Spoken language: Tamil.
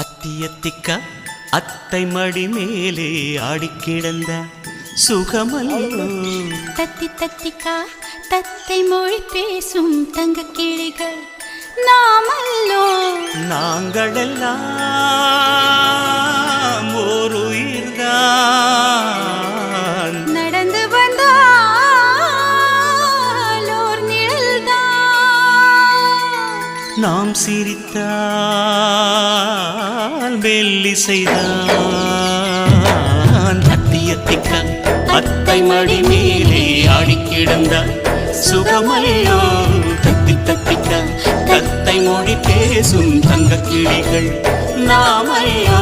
அத்தியத்திக்கா அத்தை மடி மேலே ஆடிக்கிடந்த சுகமல்லோ. தத்தி தத்திக்கா தத்தை மொழி பேசும் தங்க கிளிகள் நாமல்லோ. நாங்களெல்லாம் ஓர் உயிர்தான், நடந்து வந்தால் ஓர் நிழல்தான். நாம் சிரித்தால் மெல்லிசைதான். அத்தியத்திக்கா அத்தை மடி மேலே ஆடிக்கிடந்தார் சுகமல்லோ. தத்தி தத்திக்கா தத்தை மொழி பேசும் தங்க கிளிகள் நாமல்லோ.